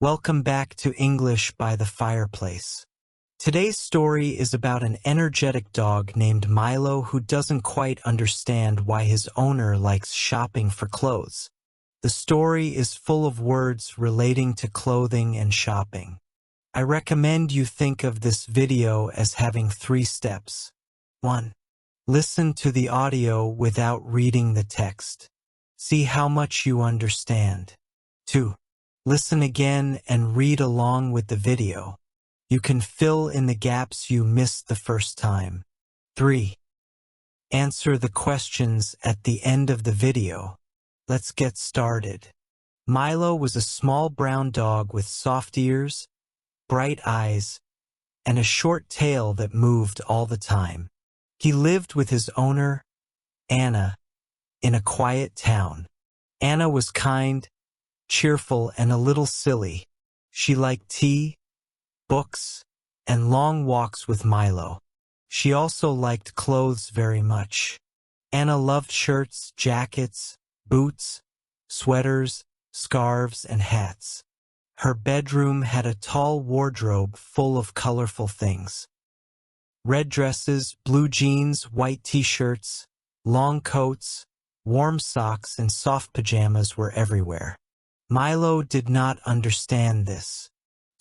Welcome back to English by the Fireplace. Today's story is about an energetic dog named Milo who doesn't quite understand why his owner likes shopping for clothes. The story is full of words relating to clothing and shopping. I recommend you think of this video as having 3 steps. 1. Listen to the audio without reading the text. See how much you understand. 2. Listen again and read along with the video. You can fill in the gaps you missed the first time. 3. Answer the questions at the end of the video. Let's get started. Milo was a small brown dog with soft ears, bright eyes, and a short tail that moved all the time. He lived with his owner, Anna, in a quiet town. Anna was kind, cheerful, and a little silly. She liked tea, books, and long walks with Milo. She also liked clothes very much. Anna loved shirts, jackets, boots, sweaters, scarves, and hats. Her bedroom had a tall wardrobe full of colorful things. Red dresses, blue jeans, white t-shirts, long coats, warm socks, and soft pajamas were everywhere. Milo did not understand this.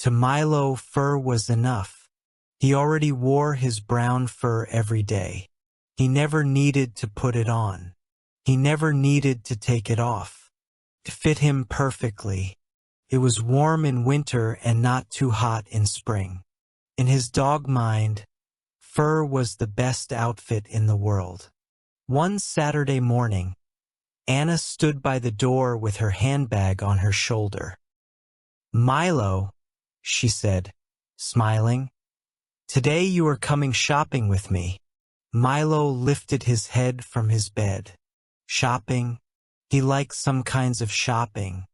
To Milo, fur was enough. He already wore his brown fur every day. He never needed to put it on. He never needed to take it off. It fit him perfectly. It was warm in winter and not too hot in spring. In his dog mind, fur was the best outfit in the world. One Saturday morning, Anna stood by the door with her handbag on her shoulder. "Milo," she said, smiling, "today you are coming shopping with me." Milo lifted his head from his bed. Shopping? He liked some kinds of shopping.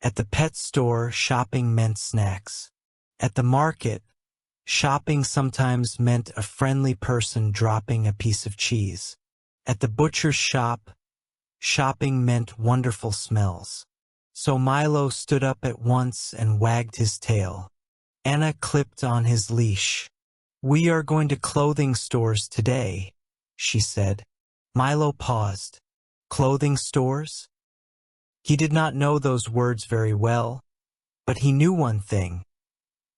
At the pet store, shopping meant snacks. At the market, shopping sometimes meant a friendly person dropping a piece of cheese. At the butcher's shop, shopping meant wonderful smells. So Milo stood up at once and wagged his tail. Anna clipped on his leash. "We are going to clothing stores today," she said. Milo paused. Clothing stores? He did not know those words very well, but he knew one thing.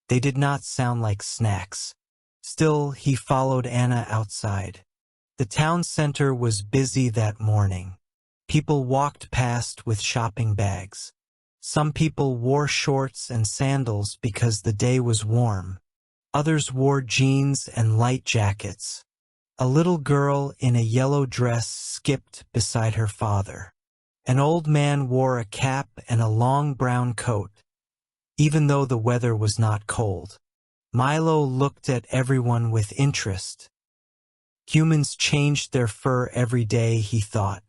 They did not sound like snacks. Still, he followed Anna outside. The town center was busy that morning. People walked past with shopping bags. Some people wore shorts and sandals because the day was warm. Others wore jeans and light jackets. A little girl in a yellow dress skipped beside her father. An old man wore a cap and a long brown coat, even though the weather was not cold. Milo looked at everyone with interest. Humans changed their fur every day, he thought.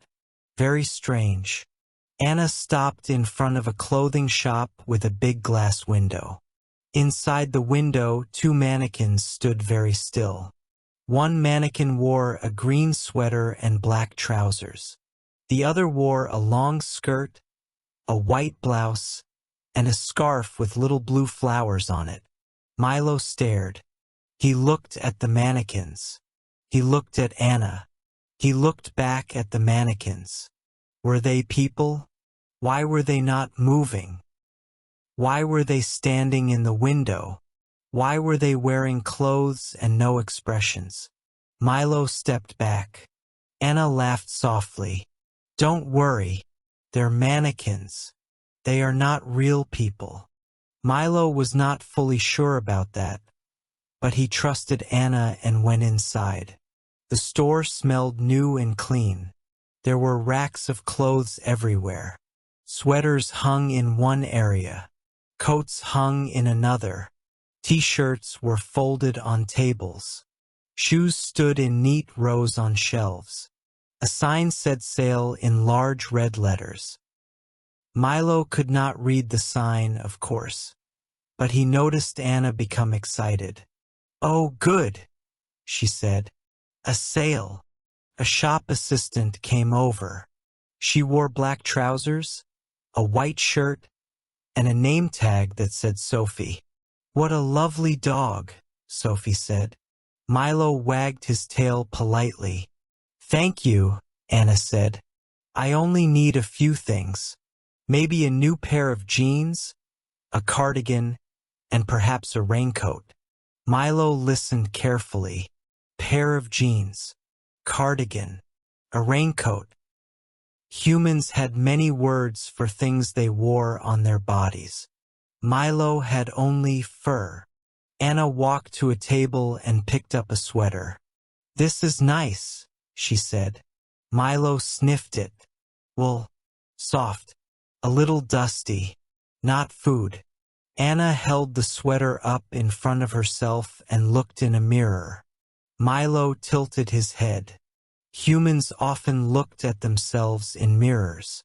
Very strange. Anna stopped in front of a clothing shop with a big glass window. Inside the window, 2 mannequins stood very still. One mannequin wore a green sweater and black trousers. The other wore a long skirt, a white blouse, and a scarf with little blue flowers on it. Milo stared. He looked at the mannequins. He looked at Anna. He looked back at the mannequins. Were they people? Why were they not moving? Why were they standing in the window? Why were they wearing clothes and no expressions? Milo stepped back. Anna laughed softly. "Don't worry. They're mannequins. They are not real people." Milo was not fully sure about that, but he trusted Anna and went inside. The store smelled new and clean. There were racks of clothes everywhere. Sweaters hung in one area. Coats hung in another. T-shirts were folded on tables. Shoes stood in neat rows on shelves. A sign said sale in large red letters. Milo could not read the sign, of course, but he noticed Anna become excited. "Oh, good," she said. "A sale." A shop assistant came over. She wore black trousers, a white shirt, and a name tag that said Sophie. "What a lovely dog," Sophie said. Milo wagged his tail politely. "Thank you," Anna said. "I only need a few things. Maybe a new pair of jeans, a cardigan, and perhaps a raincoat." Milo listened carefully. Pair of jeans, cardigan, a raincoat. Humans had many words for things they wore on their bodies. Milo had only fur. Anna walked to a table and picked up a sweater. "This is nice," she said. Milo sniffed it. "Wool, soft, a little dusty, not food." Anna held the sweater up in front of herself and looked in a mirror. Milo tilted his head. Humans often looked at themselves in mirrors.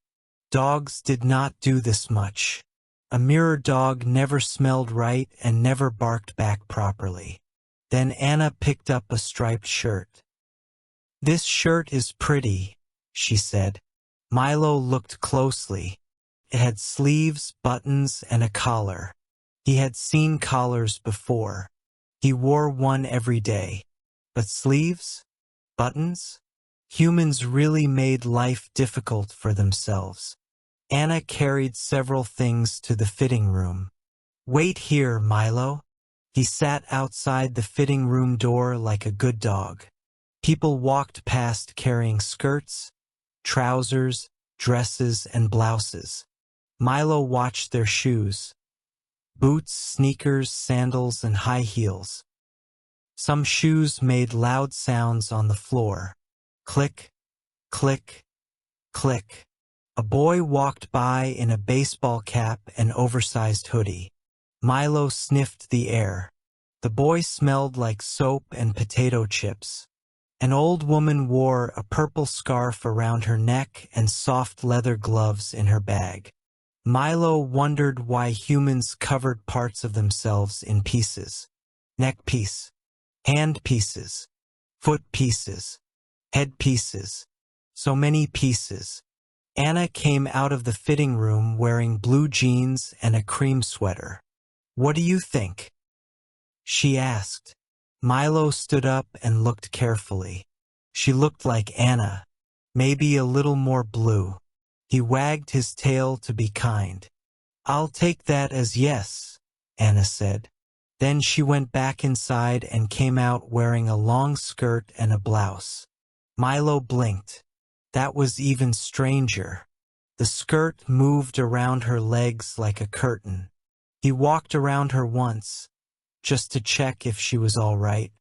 Dogs did not do this much. A mirror dog never smelled right and never barked back properly. Then Anna picked up a striped shirt. "This shirt is pretty," she said. Milo looked closely. It had sleeves, buttons, and a collar. He had seen collars before. He wore one every day. But sleeves? Buttons? Humans really made life difficult for themselves. Anna carried several things to the fitting room. "Wait here, Milo." He sat outside the fitting room door like a good dog. People walked past carrying skirts, trousers, dresses, and blouses. Milo watched their shoes. Boots, sneakers, sandals, and high heels. Some shoes made loud sounds on the floor. Click, click, click. A boy walked by in a baseball cap and oversized hoodie. Milo sniffed the air. The boy smelled like soap and potato chips. An old woman wore a purple scarf around her neck and soft leather gloves in her bag. Milo wondered why humans covered parts of themselves in pieces. Neck piece, hand pieces, foot pieces, head pieces. So many pieces. Anna came out of the fitting room wearing blue jeans and a cream sweater. "What do you think?" she asked. Milo stood up and looked carefully. She looked like Anna, maybe a little more blue. He wagged his tail to be kind. "I'll take that as yes," Anna said. Then she went back inside and came out wearing a long skirt and a blouse. Milo blinked. That was even stranger. The skirt moved around her legs like a curtain. He walked around her once, just to check if she was all right.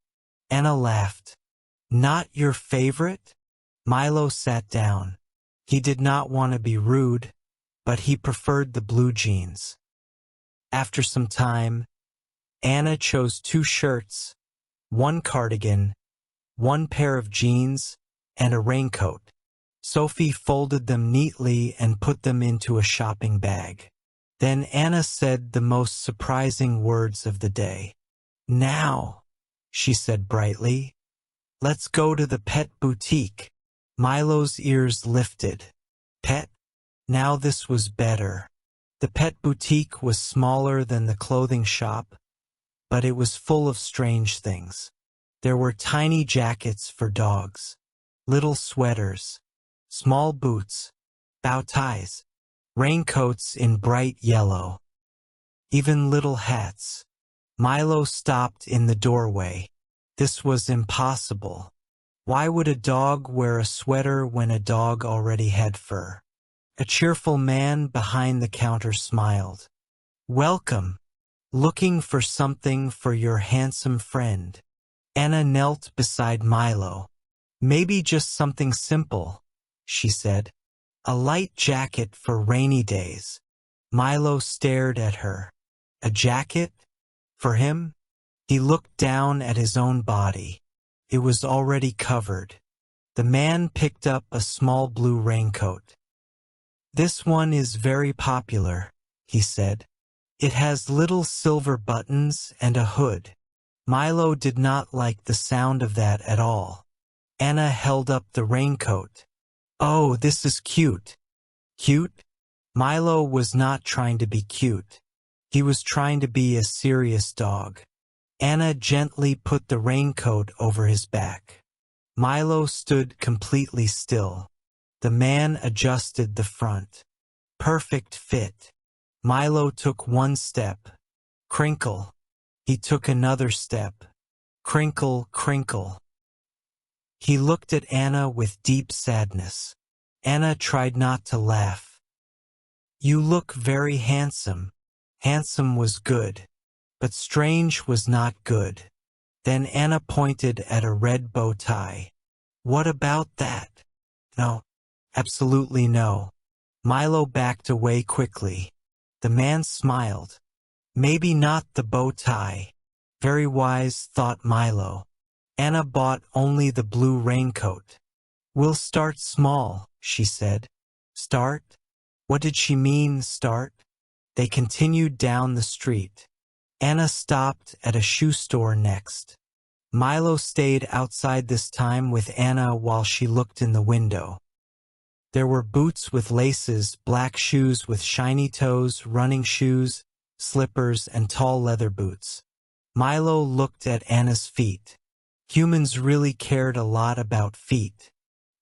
Anna laughed. "Not your favorite?" Milo sat down. He did not want to be rude, but he preferred the blue jeans. After some time, Anna chose 2 shirts, 1 cardigan, 1 pair of jeans, and a raincoat. Sophie folded them neatly and put them into a shopping bag. Then Anna said the most surprising words of the day. "Now," she said brightly, "let's go to the pet boutique." Milo's ears lifted. Pet? Now this was better. The pet boutique was smaller than the clothing shop, but it was full of strange things. There were tiny jackets for dogs, little sweaters, small boots, bow ties, raincoats in bright yellow, even little hats. Milo stopped in the doorway. This was impossible. Why would a dog wear a sweater when a dog already had fur? A cheerful man behind the counter smiled. "Welcome. Looking for something for your handsome friend." Anna knelt beside Milo. "Maybe just something simple," she said. "A light jacket for rainy days." Milo stared at her. A jacket? For him? He looked down at his own body. It was already covered. The man picked up a small blue raincoat. "This one is very popular," he said. "It has little silver buttons and a hood." Milo did not like the sound of that at all. Anna held up the raincoat. "Oh, this is cute." "Cute?" Milo was not trying to be cute. He was trying to be a serious dog. Anna gently put the raincoat over his back. Milo stood completely still. The man adjusted the front. Perfect fit. Milo took one step. Crinkle. He took another step. Crinkle, crinkle. He looked at Anna with deep sadness. Anna tried not to laugh. You look very handsome. Handsome was good. But strange was not good. Then Anna pointed at a red bow tie. What about that? No. Absolutely no. Milo backed away quickly. The man smiled. Maybe not the bow tie. Very wise, thought Milo. Anna bought only the blue raincoat. We'll start small, she said. Start? What did she mean, start? They continued down the street. Anna stopped at a shoe store next. Milo stayed outside this time with Anna while she looked in the window. There were boots with laces, black shoes with shiny toes, running shoes, slippers, and tall leather boots. Milo looked at Anna's feet. Humans really cared a lot about feet.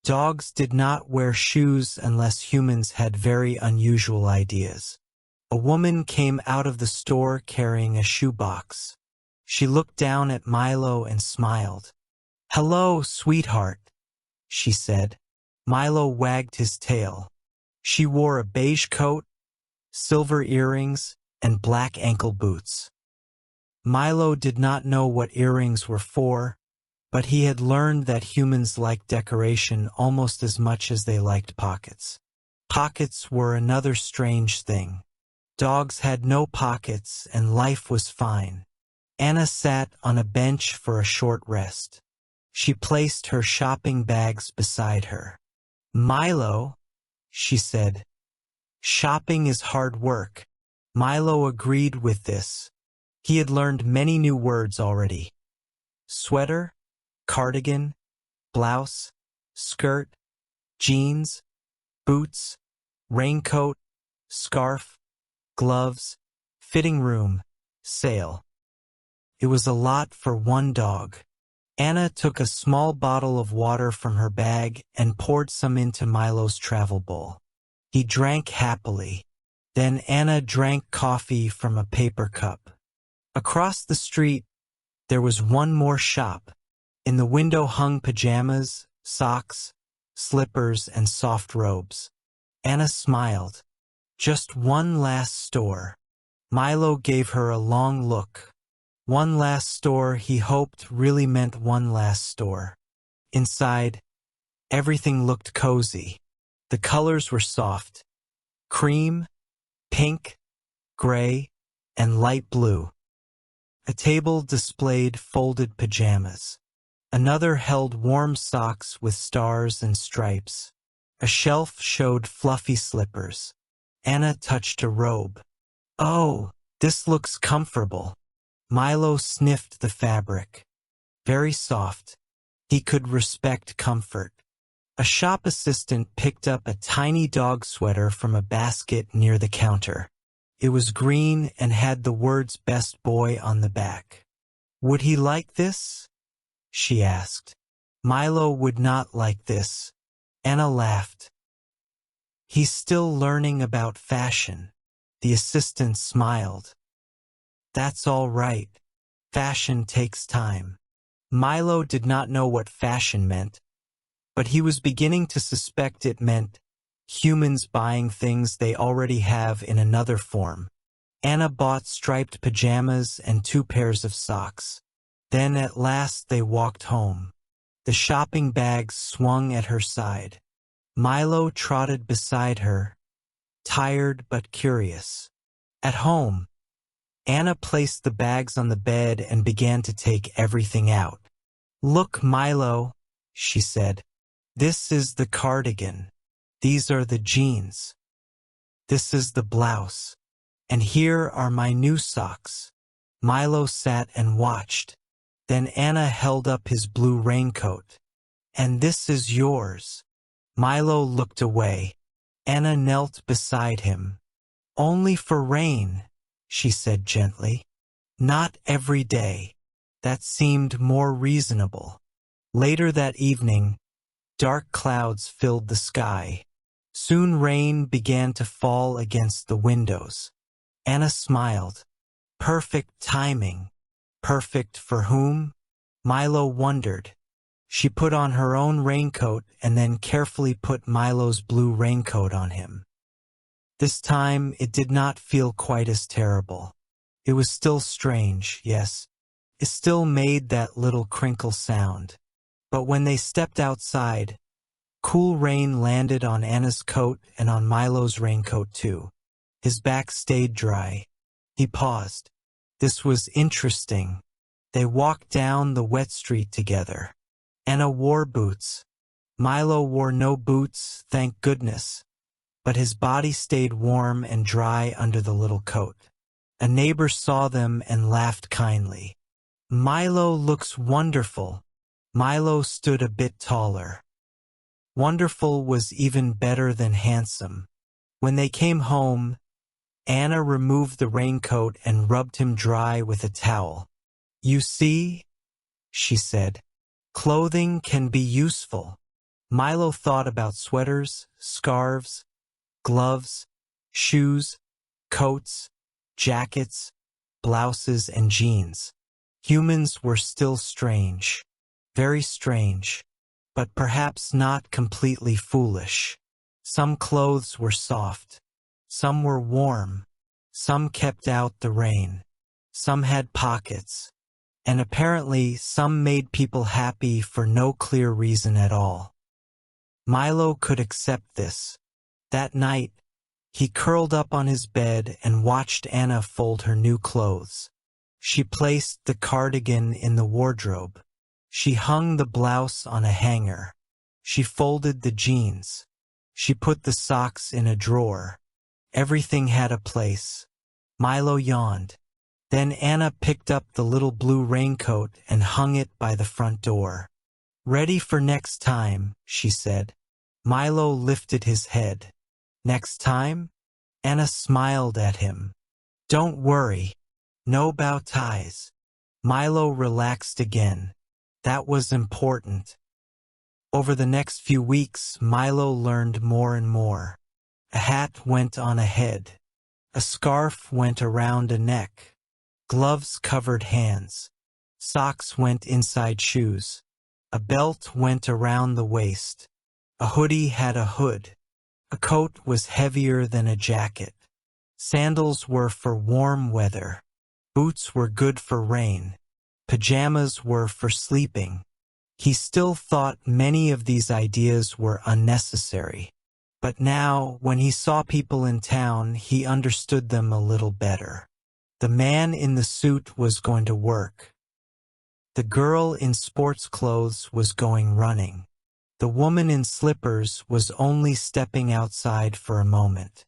Dogs did not wear shoes unless humans had very unusual ideas. A woman came out of the store carrying a shoebox. She looked down at Milo and smiled. Hello, sweetheart, she said. Milo wagged his tail. She wore a beige coat, silver earrings, and black ankle boots. Milo did not know what earrings were for, but he had learned that humans liked decoration almost as much as they liked pockets. Pockets were another strange thing. Dogs had no pockets, and life was fine. Anna sat on a bench for a short rest. She placed her shopping bags beside her. Milo, she said, shopping is hard work. Milo agreed with this. He had learned many new words already. Sweater, cardigan, blouse, skirt, jeans, boots, raincoat, scarf, gloves, fitting room, sale. It was a lot for one dog. Anna took a small bottle of water from her bag and poured some into Milo's travel bowl. He drank happily. Then Anna drank coffee from a paper cup. Across the street, there was one more shop. In the window hung pajamas, socks, slippers, and soft robes. Anna smiled. Just one last store. Milo gave her a long look. One last store, he hoped, really meant one last store. Inside, everything looked cozy. The colors were soft. Cream, pink, gray, and light blue. A table displayed folded pajamas. Another held warm socks with stars and stripes. A shelf showed fluffy slippers. Anna touched a robe. Oh, this looks comfortable. Milo sniffed the fabric. Very soft. He could respect comfort. A shop assistant picked up a tiny dog sweater from a basket near the counter. It was green and had the words "Best Boy" on the back. Would he like this? She asked. Milo would not like this. Anna laughed. He's still learning about fashion. The assistant smiled. That's all right. Fashion takes time. Milo did not know what fashion meant, but he was beginning to suspect it meant humans buying things they already have in another form. Anna bought striped pajamas and 2 pairs of socks. Then at last they walked home. The shopping bags swung at her side. Milo trotted beside her, tired but curious. At home, Anna placed the bags on the bed and began to take everything out. Look, Milo, she said. This is the cardigan. These are the jeans. This is the blouse. And here are my new socks. Milo sat and watched. Then Anna held up his blue raincoat. And this is yours. Milo looked away. Anna knelt beside him. "Only for rain," she said gently. "Not every day." That seemed more reasonable. Later that evening, dark clouds filled the sky. Soon rain began to fall against the windows. Anna smiled. Perfect timing. Perfect for whom? Milo wondered. She put on her own raincoat and then carefully put Milo's blue raincoat on him. This time it did not feel quite as terrible. It was still strange, yes. It still made that little crinkle sound. But when they stepped outside, cool rain landed on Anna's coat and on Milo's raincoat too. His back stayed dry. He paused. This was interesting. They walked down the wet street together. Anna wore boots. Milo wore no boots, thank goodness. But his body stayed warm and dry under the little coat. A neighbor saw them and laughed kindly. "Milo looks wonderful." Milo stood a bit taller. Wonderful was even better than handsome. When they came home, Anna removed the raincoat and rubbed him dry with a towel. "You see," she said, "clothing can be useful." Milo thought about sweaters, scarves, gloves, shoes, coats, jackets, blouses, and jeans. Humans were still strange, very strange, but perhaps not completely foolish. Some clothes were soft, some were warm, some kept out the rain, some had pockets, and apparently some made people happy for no clear reason at all. Milo could accept this. That night, he curled up on his bed and watched Anna fold her new clothes. She placed the cardigan in the wardrobe. She hung the blouse on a hanger. She folded the jeans. She put the socks in a drawer. Everything had a place. Milo yawned. Then Anna picked up the little blue raincoat and hung it by the front door. "Ready for next time," she said. Milo lifted his head. "Next time?" Anna smiled at him. "Don't worry. No bow ties." Milo relaxed again. That was important. Over the next few weeks, Milo learned more and more. A hat went on a head. A scarf went around a neck. Gloves covered hands. Socks went inside shoes. A belt went around the waist. A hoodie had a hood. A coat was heavier than a jacket. Sandals were for warm weather. Boots were good for rain. Pajamas were for sleeping. He still thought many of these ideas were unnecessary. But now, when he saw people in town, he understood them a little better. The man in the suit was going to work. The girl in sports clothes was going running. The woman in slippers was only stepping outside for a moment.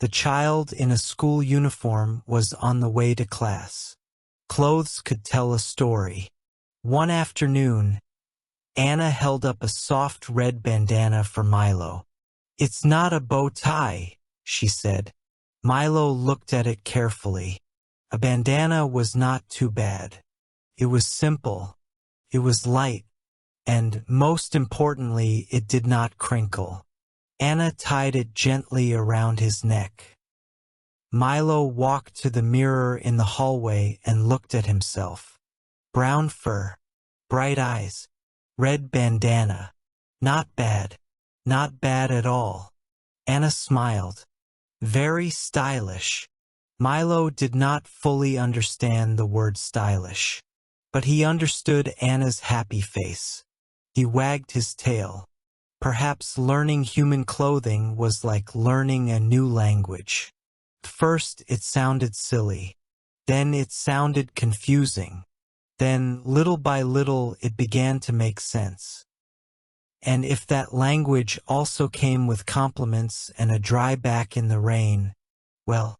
The child in a school uniform was on the way to class. Clothes could tell a story. One afternoon, Anna held up a soft red bandana for Milo. "It's not a bow tie," she said. Milo looked at it carefully. A bandana was not too bad. It was simple. It was light. And, most importantly, it did not crinkle. Anna tied it gently around his neck. Milo walked to the mirror in the hallway and looked at himself. Brown fur, bright eyes, red bandana. Not bad. Not bad at all. Anna smiled. Very stylish. Milo did not fully understand the word stylish, but he understood Anna's happy face. He wagged his tail. Perhaps learning human clothing was like learning a new language. First it sounded silly. Then it sounded confusing. Then, little by little, it began to make sense. And if that language also came with compliments and a dry back in the rain, well,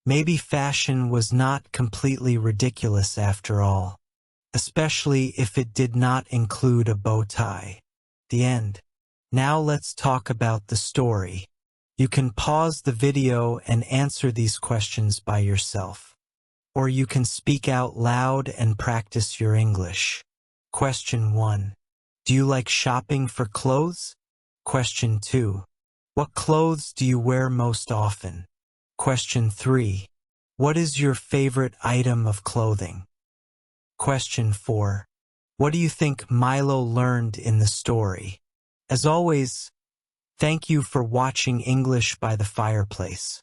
maybe fashion was not completely ridiculous after all, especially if it did not include a bow tie. The end. Now let's talk about the story. You can pause the video and answer these questions by yourself. Or you can speak out loud and practice your English. Question 1. Do you like shopping for clothes? Question 2. What clothes do you wear most often? Question 3. What is your favorite item of clothing? Question 4. What do you think Milo learned in the story? As always, thank you for watching English by the Fireplace.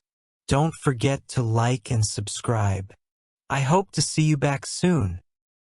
Don't forget to like and subscribe. I hope to see you back soon.